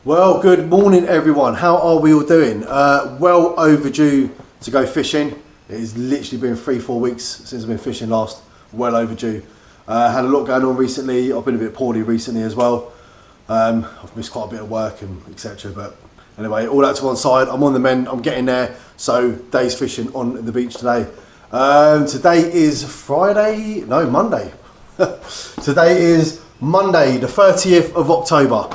Well, good morning everyone. How are we all doing? Well overdue to go fishing. It has literally been 3-4 weeks since I've been fishing last. Well overdue. Had a lot going on recently. I've been a bit poorly recently as well. I've missed quite a bit of work and etc. But anyway, all that to one side. I'm on the mend. I'm getting there. So day's fishing on the beach today. Today is Monday. Today is Monday, the 30th of October.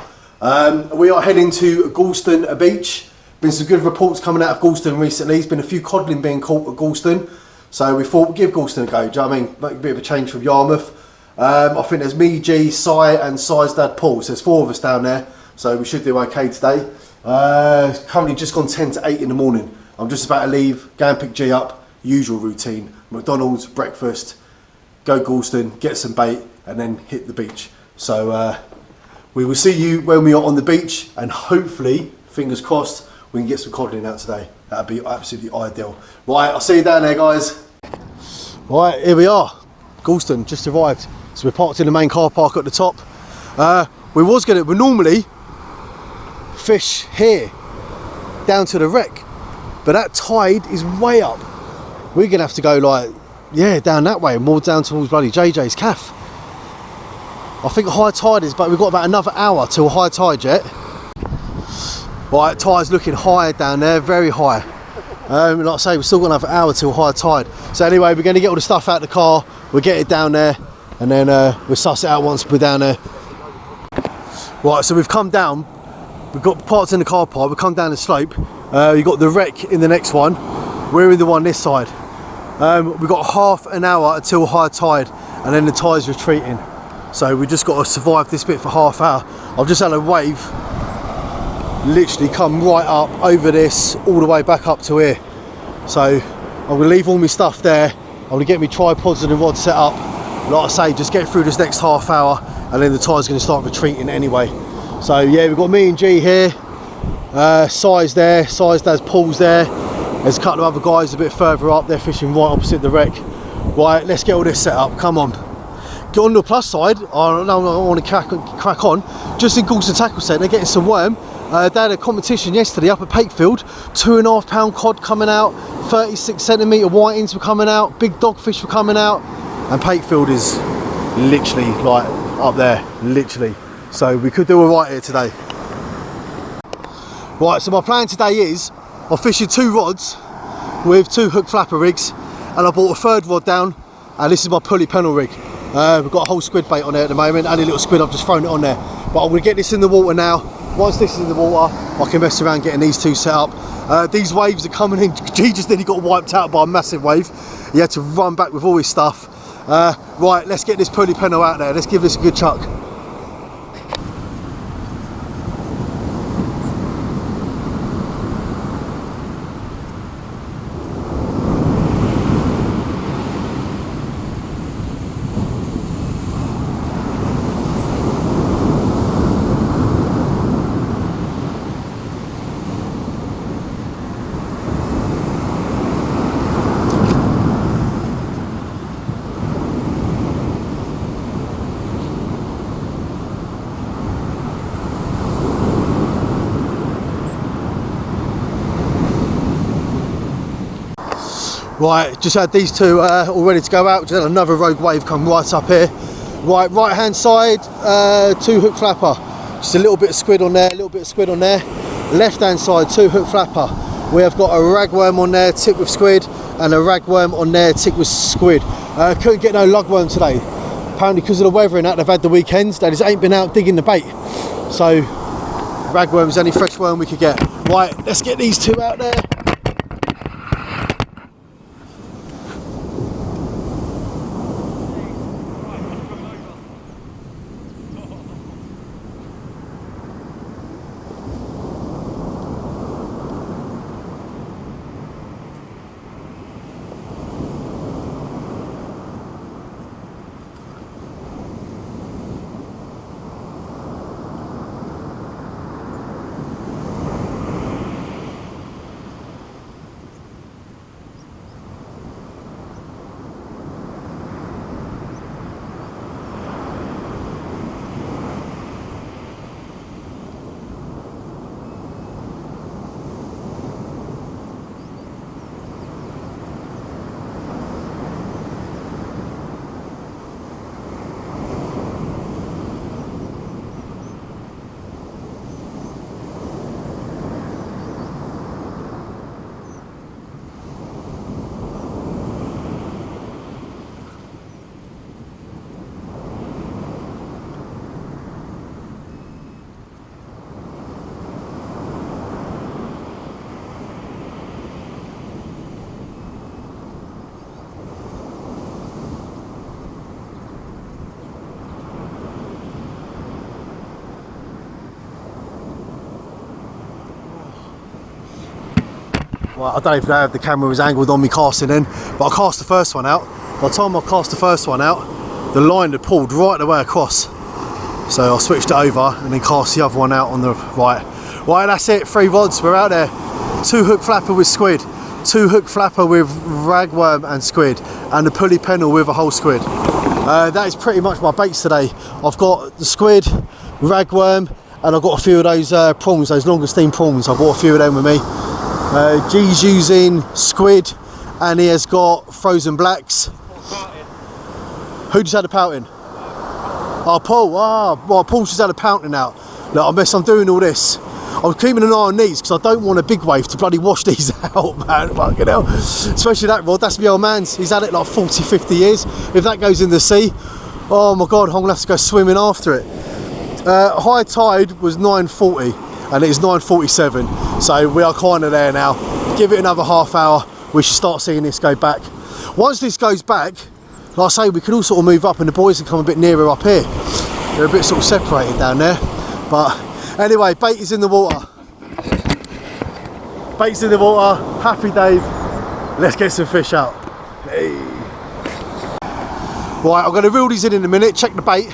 We are heading to Gorleston Beach. Been some good reports coming out of Gorleston recently. There's been a few codling being caught at Gorleston. So we thought, give Gorleston a go. Do you know what I mean? Make a bit of a change from Yarmouth. I think there's me, G, Si and Si's dad Paul. So there's 4 of us down there. So we should do okay today. Currently just gone 10 to 8 in the morning. I'm just about to leave, go and pick G up. Usual routine. McDonald's, breakfast, go Gorleston, get some bait and then hit the beach. So we will see you when we are on the beach and hopefully, fingers crossed, we can get some codling out today. That'd be absolutely ideal. Right, I'll see you down there, guys. Right, here we are. Gorleston just arrived. So we're parked in the main car park at the top. We normally fish here, down to the wreck, but that tide is way up. We're gonna have to go down that way, more down towards bloody JJ's Caff. I think high tide is, but we've got about another hour till high tide yet. Right, tide's looking high down there, very high. Like I say, we've still got another hour till high tide. So anyway, we're going to get all the stuff out of the car, we'll get it down there, and then we'll suss it out once we're down there. Right, so we've come down, we've got parts in the car park, we've come down the slope. You've got the wreck in the next one, we're in the one this side. We've got half an hour until high tide, and then the tide's retreating. So we just got to survive this bit for half hour. I've just had a wave literally come right up over this, all the way back up to here. So I'm going to leave all my stuff there. I'm going to get my tripods and the rod set up. Like I say, just get through this next half hour and then the tide's going to start retreating anyway. So yeah, we've got me and G here. Si's there, Si's dad's Paul's there. There's a couple of other guys a bit further up. They're fishing right opposite the wreck. Right, let's get all this set up. Come on. Get on the plus side, I don't want to crack on. Just in Gorleston Tackle Centre, they're getting some worm. They had a competition yesterday up at Pakefield. 2.5 pound cod coming out, 36 centimetre whitings were coming out, big dogfish were coming out, and Pakefield is literally like up there, literally. So we could do alright here today. Right, so my plan today is I'm fishing 2 rods with 2 hook flapper rigs, and I bought a 3rd rod down, and this is my pulley pennel rig. We've got a whole squid bait on there at the moment, only a little squid, I've just thrown it on there. But I'm going to get this in the water now. Once this is in the water, I can mess around getting these 2 set up. These waves are coming in. G just nearly got wiped out by a massive wave. He had to run back with all his stuff. Right, let's get this pulley pennel out there. Let's give this a good chuck. Right, just had these 2 all ready to go out. Just had another rogue wave come right up here. Right hand side, 2 hook flapper. Just a little bit of squid on there, a little bit of squid on there. Left hand side, 2 hook flapper. We have got a ragworm on there, tipped with squid, and a ragworm on there, tipped with squid. Couldn't get no lugworm today. Apparently because of the weather and that, they've had the weekends. They just ain't been out digging the bait. So ragworm's the only fresh worm we could get. Right, let's get these 2 out there. Well, I don't even know if the camera was angled on me casting then, but I cast the first one out. By the time I cast the first one out, the line had pulled right the way across. So I switched it over and then cast the other one out on the right. Right, that's it, 3 rods, we're out there. 2 hook flapper with squid, 2 hook flapper with ragworm and squid, and a pulley pennel with a whole squid. That is pretty much my baits today. I've got the squid, ragworm, and I've got a few of those prawns, those Longestine prawns. I bought a few of them with me. G's using squid, and he has got frozen blacks. Who just had a pouting? Oh, Paul. Well, Paul's just had a pouting out. Look, I miss, I'm doing all this. I'm keeping an eye on these because I don't want a big wave to bloody wash these out, man. Fucking hell. Especially that rod, that's my old man's. He's had it like 40, 50 years. If that goes in the sea, oh my God, I'm gonna have to go swimming after it. High tide was 9:40 and it is 9:47. So we are kind of there now. Give it another half hour, we should start seeing this go back. Once this goes back, like I say, we can all sort of move up and the boys can come a bit nearer up here. They're a bit sort of separated down there. But anyway, bait is in the water. Bait's in the water. Happy Dave. Let's get some fish out. Hey. Right, I'm going to reel these in a minute, check the bait.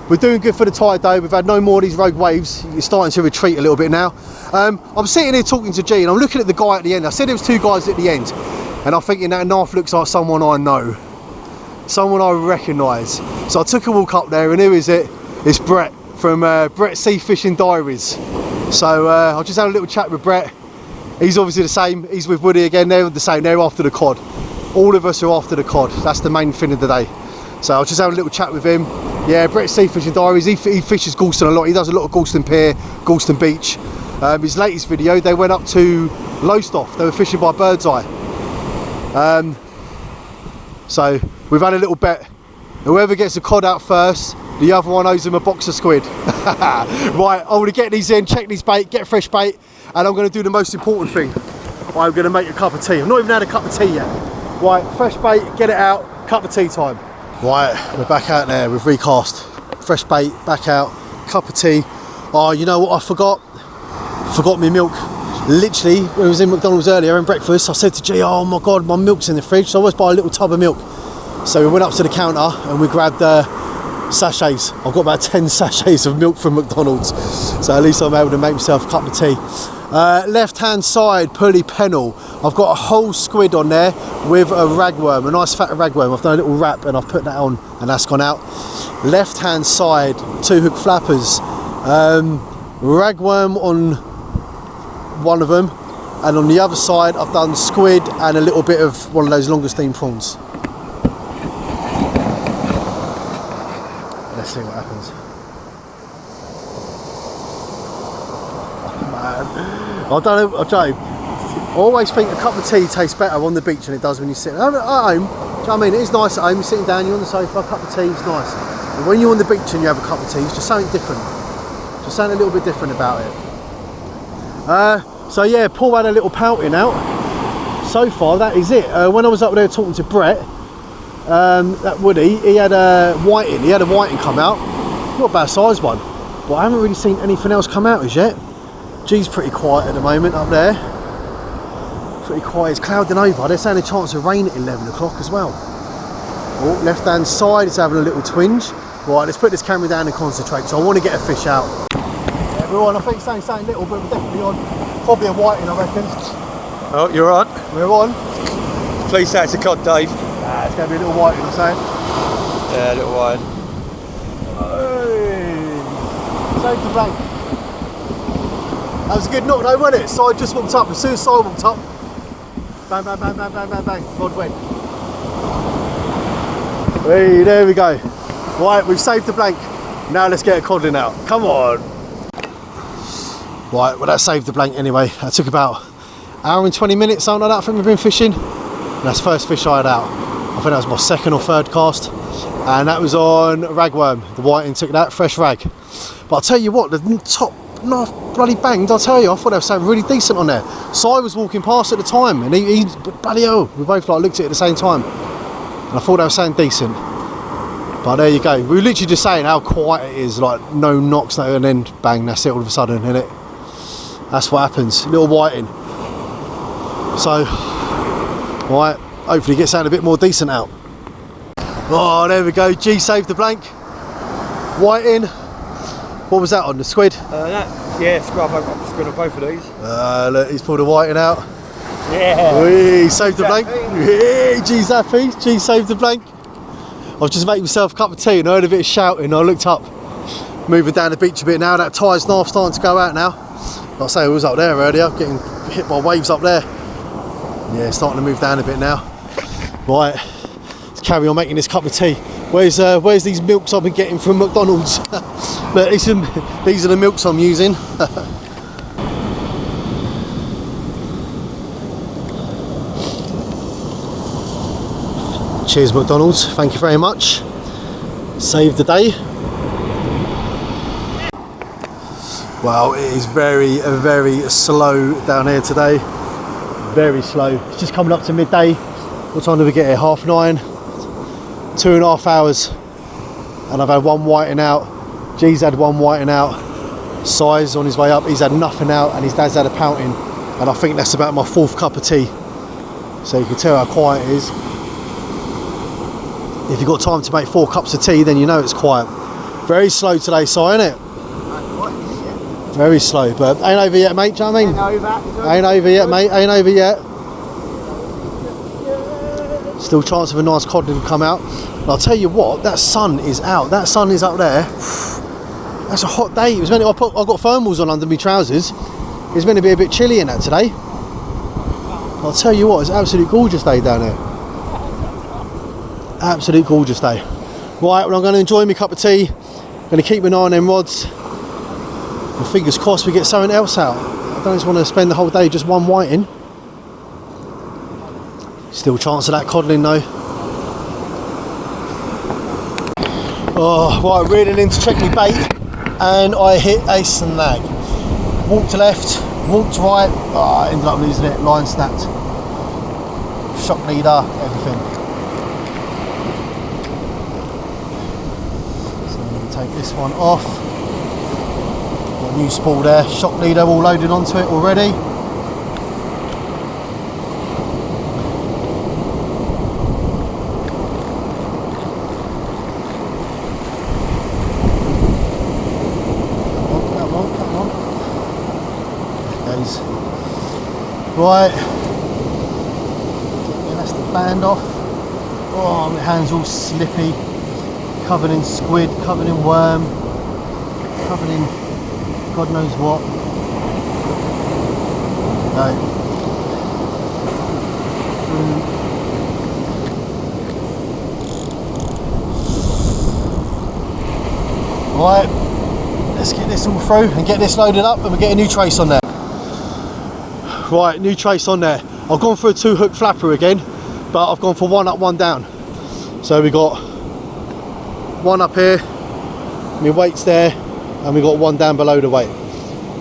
We're doing good for the tide though. We've had no more of these rogue waves. You're starting to retreat a little bit now. I'm sitting here talking to G and I'm looking at the guy at the end. I said there was 2 guys at the end. And I'm thinking that knife looks like someone I know. Someone I recognise. So I took a walk up there and who is it? It's Brett from Brett Sea Fishing Diaries. So I'll just have a little chat with Brett. He's obviously the same. He's with Woody again. They're the same. They're after the cod. All of us are after the cod. That's the main thing of the day. So I'll just have a little chat with him. Yeah, Brett Sea Fishing Diaries. He fishes Gorleston a lot. He does a lot of Gorleston Pier, Gorleston Beach. His latest video, they went up to Lowestoft. They were fishing by Birdseye. So we've had a little bet. Whoever gets the cod out first, the other one owes him a box of squid. Right, I'm going to get these in, check these bait, get fresh bait, and I'm going to do the most important thing. I'm going to make a cup of tea. I've not even had a cup of tea yet. Right, fresh bait, get it out, cup of tea time. Right, we're back out there, we've recast. Fresh bait, back out, cup of tea. Oh, you know what I forgot? Forgot my milk. Literally, when I was in McDonald's earlier having breakfast, I said to G, oh my God, my milk's in the fridge, so I always buy a little tub of milk. So we went up to the counter and we grabbed sachets. I've got about 10 sachets of milk from McDonald's. So at least I'm able to make myself a cup of tea. Left hand side pulley pennel. I've got a whole squid on there with a ragworm, a nice fat ragworm. I've done a little wrap and I've put that on and that's gone out. Left hand side, 2 hook flappers. Ragworm on one of them, and on the other side I've done squid and a little bit of one of those Longestine prawns. Let's see what happens. Oh, man. I don't know, I always think a cup of tea tastes better on the beach than it does when you sit at home. Do you know what I mean? It is nice at home, you're sitting down, you're on the sofa, a cup of tea is nice. But when you're on the beach and you have a cup of tea, it's just something different. Just something a little bit different about it. So yeah, Paul had a little pouting out. So far, that is it. When I was up there talking to Brett, that Woody, he had a whiting. He had a whiting come out. Not a bad size one, but I haven't really seen anything else come out as yet. G's pretty quiet at the moment up there. Pretty quiet. It's clouding over. There's saying a chance of rain at 11 o'clock as well. Oh, left hand side, it's having a little twinge. Right, let's put this camera down and concentrate. So I want to get a fish out. Yeah, we're on. I think it's saying something little, but we're definitely on. Probably a whiting, I reckon. Oh, you're on? We're on. Please say it's a cod, Dave. Nah, it's going to be a little whiting, I'm saying. Yeah, a little white. Hey. Save the blank. That was a good knock though, wasn't it? Side just walked up. As soon as side walked up, bang, bang, bang, bang, bang, bang, bang. Rod went. Hey, there we go. Right, we've saved the blank. Now let's get a codling out. Come on. Right, well that saved the blank anyway. That took about an hour and 20 minutes, something like that. I think we've been fishing. And that's the first fish I had out. I think that was my second or third cast. And that was on ragworm. The whiting took that, fresh rag. But I'll tell you what, the top knife bloody banged, I'll tell you. I thought there was something really decent on there. Si was walking past at the time and he bloody hell, we both like looked at it at the same time. And I thought that was something decent. But there you go. We were literally just saying how quiet it is, like no knocks, no, and then bang, that's it all of a sudden, innit? That's what happens. Little whiting. So, right, hopefully get something a bit more decent out. Oh, there we go. G saved the blank. Whiting. What was that on, the squid? Yeah, scrub on both of these. Look, he's pulled a whiting out. Yeah. Whee, saved the blank. Yeah, G's happy. G saved the blank. I was just making myself a cup of tea and I heard a bit of shouting. I looked up, moving down the beach a bit now. That tide's half starting to go out now. Like I say, I was up there earlier, getting hit by waves up there. Yeah, starting to move down a bit now. Right, let's carry on making this cup of tea. Where's these milks I've been getting from McDonald's? But these are the milks I'm using. Cheers McDonald's, thank you very much. Saved the day. Wow, it is very slow down here today. Very slow. It's just coming up to midday. What time did we get here? 9:30. 2.5 hours. And I've had one whiting out. G's had one whiting out. Si's on his way up. He's had nothing out and his dad's had a pouting. And I think that's about my 4th cup of tea. So you can tell how quiet it is. If you've got time to make 4 cups of tea, then you know it's quiet. Very slow today, Si, isn't it? Very slow, but ain't over yet, mate. Do you know what I mean? Ain't over yet, mate. Ain't over yet. Still chance of a nice codling to come out. And I'll tell you what, that sun is out. That sun is up there. That's a hot day. It was meant to, I've got thermals on under my trousers. It's meant to be a bit chilly in that today. I'll tell you what, it's an absolute gorgeous day down there. Absolute gorgeous day. Right, well, I'm going to enjoy my cup of tea. I'm going to keep an eye on them rods. And fingers crossed we get something else out. I don't just want to spend the whole day just one whiting. Still chance of that codling though. Oh, right, reeling in to check my bait and I hit a snag. Walked left, walked right, I ended up losing it, line snapped. Shock leader, everything. So I'm going to take this one off. Got a new spool there, shock leader all loaded onto it already. Right, get the elastic band off. Oh, my hand's all slippy, covered in squid, covered in worm, covered in God knows what. Right, let's get this all through and get this loaded up and we'll get a new trace on there. Right, new trace on there. I've gone for a 2-hook flapper again, but I've gone for 1 up, 1 down. So we got 1 up here, my weight's there, and we got 1 down below the weight.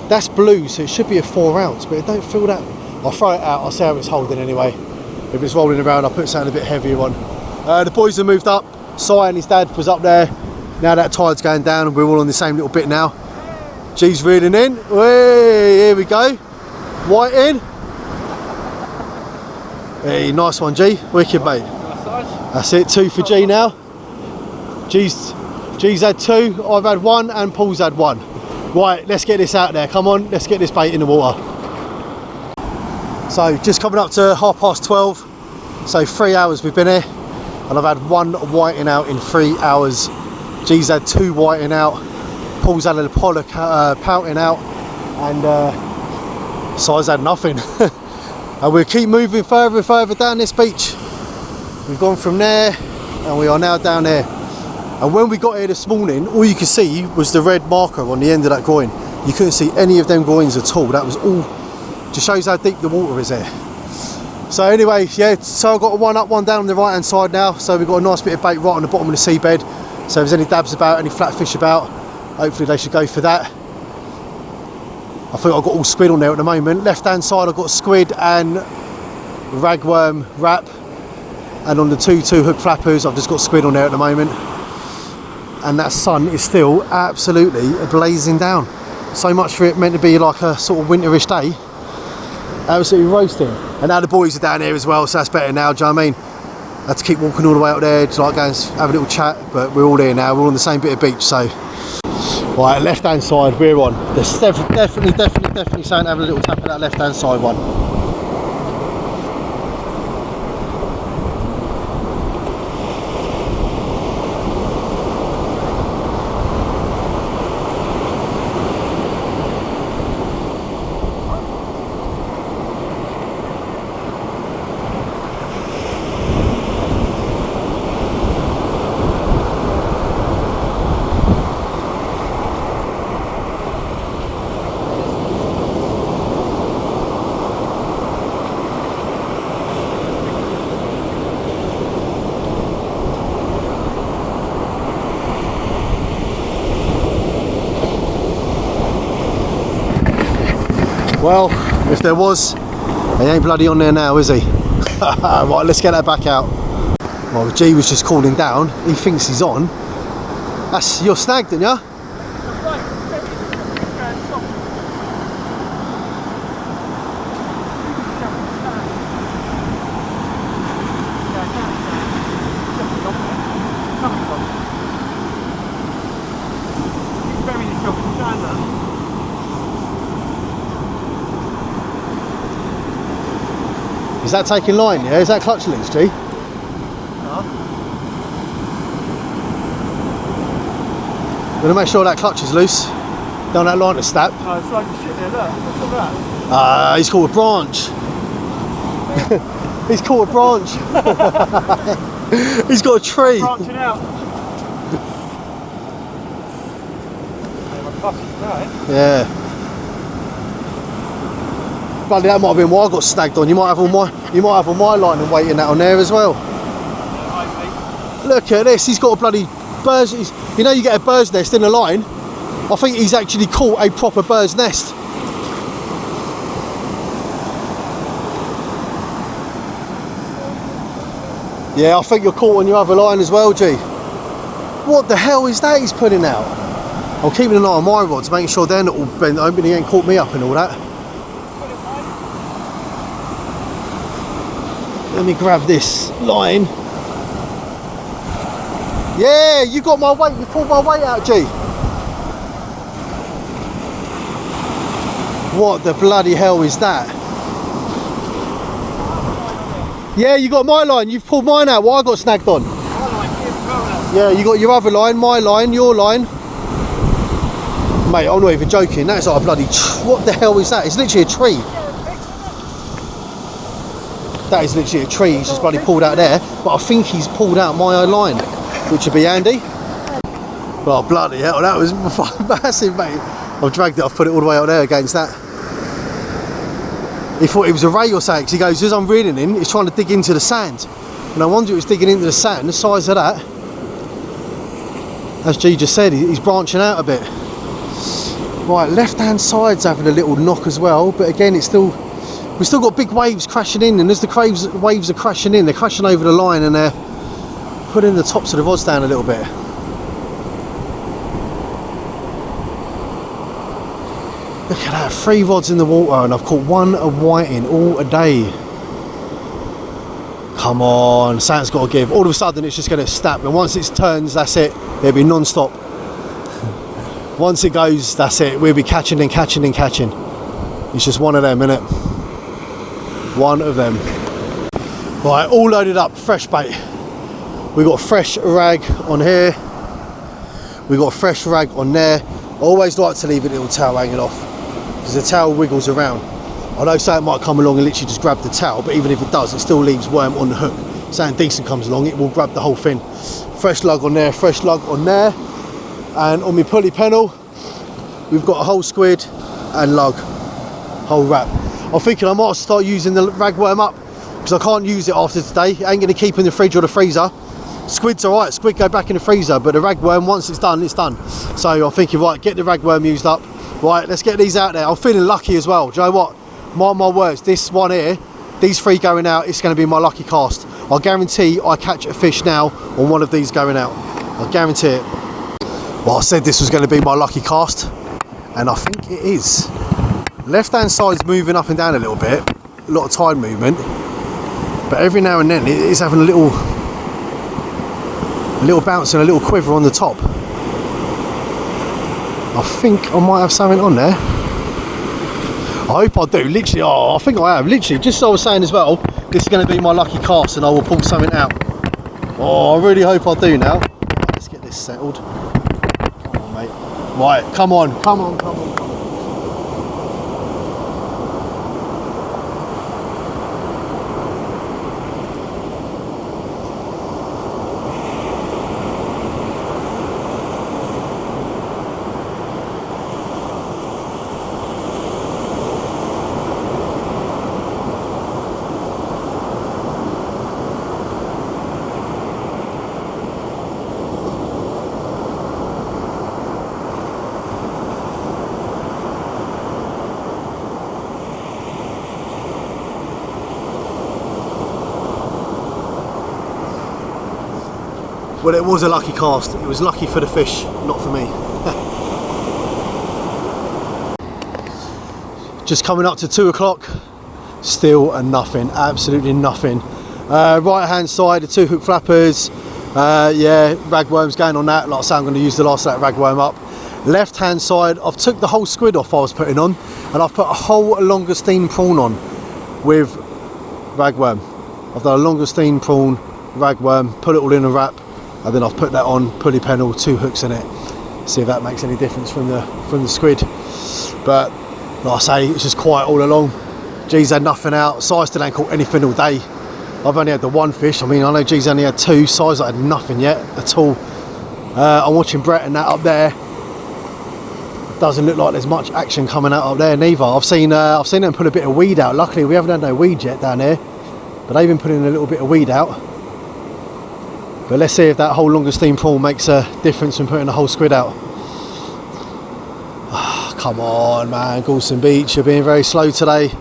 That's blue, so it should be a 4 ounce, but it don't feel that. I'll throw it out, I'll see how it's holding anyway. If it's rolling around, I'll put something a bit heavier on. The boys have moved up. Si and his dad was up there. Now that tide's going down and we're all on the same little bit now. G's reeling in. Whee, here we go. White in. Hey, nice one, G. Wicked, mate. That's it, 2 for G now. G's had 2, I've had 1, and Paul's had 1. Right, let's get this out there. Come on, let's get this bait in the water. So, just coming up to 12:30. So 3 hours we've been here, and I've had 1 whiting out in 3 hours. G's had 2 whiting out. Paul's had a pollock pouting out, and Si's had nothing. And we'll keep moving further and further down this beach. We've gone from there and we are now down there. And when we got here this morning, all you could see was the red marker on the end of that groin. You couldn't see any of them groins at all. That was all, just shows how deep the water is there. So anyway, yeah, so I've got 1 up, 1 down on the right hand side now. So we've got a nice bit of bait right on the bottom of the seabed. So if there's any dabs about, any flatfish about, hopefully they should go for that. I think I've got all squid on there at the moment. Left hand side I've got squid and ragworm wrap, and on the 2 2-hook flappers I've just got squid on there at the moment. And that sun is still absolutely blazing down. So much for it meant to be like a sort of winterish day. Absolutely roasting. And now the boys are down here as well, so that's better now, do you know what I mean? I had to keep walking all the way up there to like go and have a little chat, but we're all here now, we're all on the same bit of beach, so. Right, left hand side we're on. There's definitely something having a little tap at that left hand side one. Well, if there was, he ain't bloody on there now, is he? Right, let's get that back out. Well, G was just calling down. He thinks he's on. That's your snag, didn't ya? Is that taking line, yeah? Is that clutch loose, G? Gonna make sure that clutch is loose. Don't that line to snap. Oh, it's like shit there, look at that. He's caught a branch. He's caught a branch. He's got a tree. Branching out. Yeah. Bloody, that might have been why I got snagged on. You might have all my line and waiting that on there as well. Look at this. He's got a bloody bird's. You know, you get a bird's nest in a line. I think he's actually caught a proper bird's nest. Yeah, I think you're caught on your other line as well, G. What the hell is that he's putting out? I'm keeping an eye on my rods, making sure they're not all bent open. He ain't caught me up and all that. Let me grab this line. Yeah, you got my weight. You pulled my weight out, G. What the bloody hell is that? Yeah, you got my line. You've pulled mine out. What I got snagged on? Yeah, you got your other line, my line, your line. Mate, I'm not even joking. That's like a bloody. What the hell is that? It's literally a tree. That is literally a tree. He's just bloody pulled out there. But I think he's pulled out my own line, which would be handy. Well, bloody hell, that was massive, mate. I've dragged it. I've put it all the way out there against that. He thought it was a ray or something. He goes, as I'm reeling in, he's trying to dig into the sand. And I wonder if it's digging into the sand, the size of that. As G just said, he's branching out a bit. Right, left-hand side's having a little knock as well, but again, we've still got big waves crashing in, and as the waves are crashing in, they're crashing over the line and they're putting the tops of the rods down a little bit. Look at that, 3 rods in the water, and I've caught 1 whiting all a day. Come on, something's got to give. All of a sudden it's just going to snap, and once it turns, that's it. It'll be non-stop. Once it goes, that's it. We'll be catching and catching and catching. It's just one of them, innit? One of them. Right, all loaded up, fresh bait. We got a fresh rag on here. We got a fresh rag on there. I always like to leave a little towel hanging off, because the towel wiggles around. I know something might come along and literally just grab the towel, but even if it does, it still leaves worm on the hook. Something decent comes along, it will grab the whole thing. Fresh lug on there, fresh lug on there. And on my pulley pennel, we've got a whole squid and lug, whole wrap. I'm thinking I might start using the ragworm up, because I can't use it after today. It ain't going to keep in the fridge or the freezer. Squid's alright, squid go back in the freezer, but the ragworm, once it's done, it's done. So I'm thinking, right, get the ragworm used up. Right, let's get these out there. I'm feeling lucky as well. Do you know what? Mark my words, this one here, these 3 going out, it's going to be my lucky cast. I guarantee I catch a fish now on one of these going out. I guarantee it. Well, I said this was going to be my lucky cast, and I think it is. Left hand side's moving up and down a little bit, of tide movement, but every now and then it is having a little bounce and a little quiver on the top. I think I might have something on there. I hope I do, literally. Oh, I think I have, literally. Just as I was saying as well, this is going to be my lucky cast and I will pull something out. Oh, I really hope I do now. Right, let's get this settled. Come on, mate. Right, come on. Well, it was a lucky cast. It was lucky for the fish, not for me. Just coming up to 2 o'clock, still a nothing, absolutely nothing. Right hand side, the 2 hook flappers, yeah, ragworms going on that. Like I say, I'm going to use the last of that ragworm up. Left hand side, I've took the whole squid off I was putting on, and I've put a whole longestine prawn on with ragworm. I've done a longestine prawn, ragworm, put it all in a wrap, and then I've put that on, pulley pennel, 2 hooks in it. See if that makes any difference from the squid. But like I say, it's just quiet all along. G's had nothing out. Si still ain't caught anything all day. I've only had the 1 fish. I mean, I know G's only had 2. Si's had nothing yet at all. I'm watching Brett and that up there. Doesn't look like there's much action coming out up there neither. I've seen them put a bit of weed out. Luckily, we haven't had no weed yet down there, but they've been putting a little bit of weed out. But let's see if that whole longestine prawn makes a difference in putting the whole squid out. Oh, come on, man, Gorleston Beach, you're being very slow today.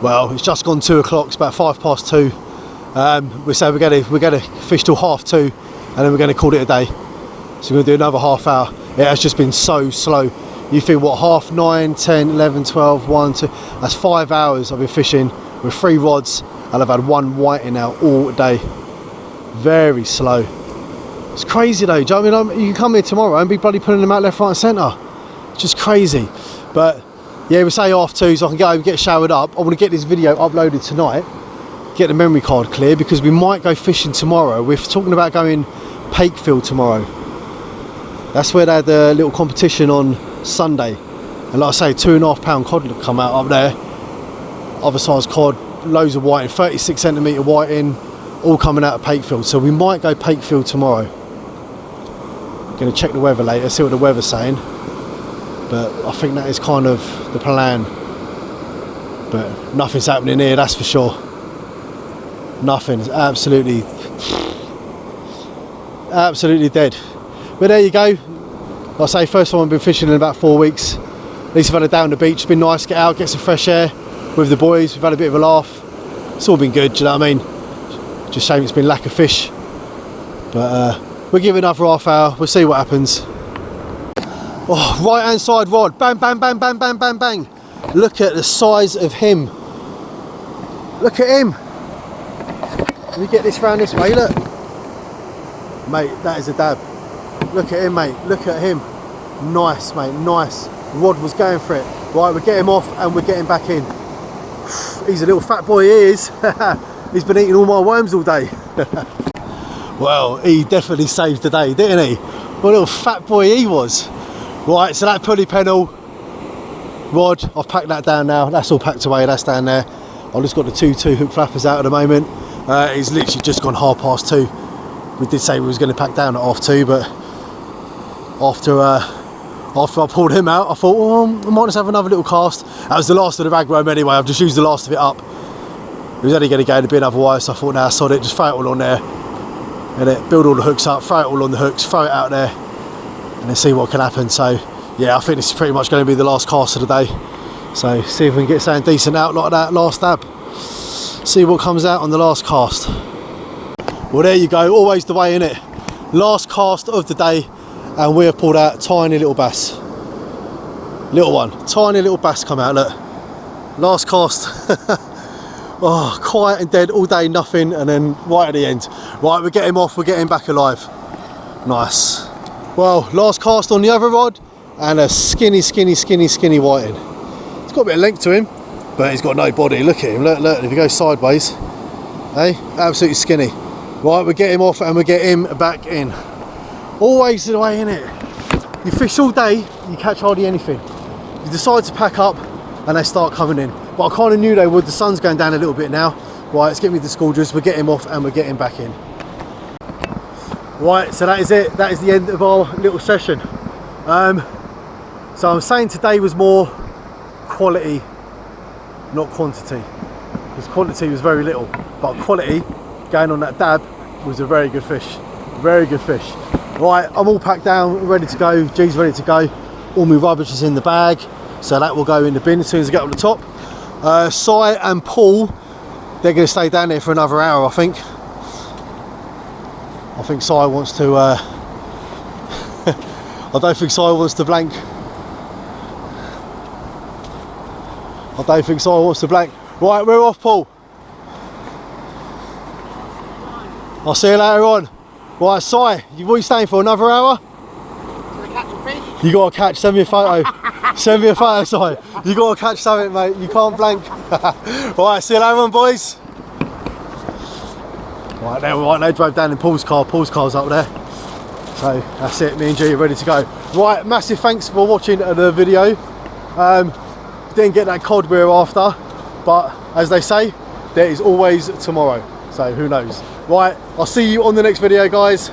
Well, it's just gone 2 o'clock. It's about 2:05. We say we're going to fish till 2:30, and then we're going to call it a day. So we're going to do another half hour. It has just been so slow. You think, what, 9:30, 10, 11, 12, 1, 2, that's 5 hours I've been fishing with 3 rods, and I've had 1 whiting out all day. Very slow. It's crazy though. Do you know what I mean? You can come here tomorrow and be bloody pulling them out left, right and centre. It's just crazy. But yeah, we say 2:30 so I can go and get showered up. I want to get this video uploaded tonight, get the memory card clear, because we might go fishing tomorrow. We're talking about going Pakefield tomorrow. That's where they had the little competition on Sunday. And like I say, 2.5 pound cod come out up there. Other size cod, loads of whiting, 36 centimetre whiting, all coming out of Pakefield. So we might go Pakefield tomorrow. Going to check the weather later, see what the weather's saying. But I think that is kind of the plan. But nothing's happening here, that's for sure. Nothing. It's absolutely dead. But there you go. Like I say, first time I've been fishing in about 4 weeks. At least I've had a day on the beach. It's been nice, get out, get some fresh air with the boys. We've had a bit of a laugh. It's all been good, do you know what I mean? Just shame it's been lack of fish. But we'll give it another half hour. We'll see what happens. Oh, right hand side rod. Bang, bang, bang, bang, bang, bang, bang. Look at the size of him. Look at him. Let me get this round this way, look. Mate, that is a dab. Look at him, mate. Look at him. Nice, mate, nice. Rod was going for it. Right, we're getting him off and we're getting back in. He's a little fat boy, he is. He's been eating all my worms all day. Well, he definitely saved the day, didn't he? What a little fat boy he was. Right, so that pulley pennel rod, I've packed that down now. That's all packed away, that's down there. I've just got the 2 hook flappers out at the moment. It's literally just gone 2:30. We did say we was going to pack down at 2:30, but after I pulled him out, I thought, well, I might just have another little cast. That was the last of the ragworm anyway. I've just used the last of it up. It was only going to go in a bin otherwise, so I thought, nah, sod it, just throw it all on there. And it, build all the hooks up, throw it all on the hooks, throw it out there, and then see what can happen. So yeah, I think this is pretty much going to be the last cast of the day. So see if we can get something decent out like that last dab. See what comes out on the last cast. Well, there you go, always the way, innit? Last cast of the day, and we have pulled out tiny little bass. Little one, tiny little bass come out, look. Last cast. Oh, quiet and dead all day, nothing, and then right at the end. Right, we get him off, we get him back alive. Nice. Well, last cast on the other rod, and a skinny whiting. It's got a bit of length to him, but he's got no body. Look at him, look, if he goes sideways, hey, absolutely skinny. Right, we get him off and we get him back in. Always the way, innit? You fish all day, you catch hardly anything. You decide to pack up, and they start coming in. But I kind of knew they would. The sun's going down a little bit now. Right, let's get me the scourgers. We'll get him off and we'll get him back in. Right, so that is it. That is the end of our little session. So I'm saying today was more quality, not quantity. Because quantity was very little. But quality, going on that dab, was a very good fish. Very good fish. Right, I'm all packed down, ready to go. G's ready to go. All my rubbish is in the bag. So that will go in the bin as soon as I get up the top. Si and Paul, they're going to stay down there for another hour, I think. I think Si wants to, I don't think Si wants to blank. I don't think Si wants to blank. Right, we're off, Paul. I'll see you later on. Right, Si, what are you staying for, another hour? You got to catch, send me a photo. Send me a photo, Si. You got to catch something, mate. You can't blank. Right, see you later on, boys. Right, they drove down in Paul's car. Paul's car's up there. So that's it, me and G are ready to go. Right, massive thanks for watching the video. Didn't get that cod we were after, but as they say, there is always tomorrow. So who knows. Right, I'll see you on the next video, guys.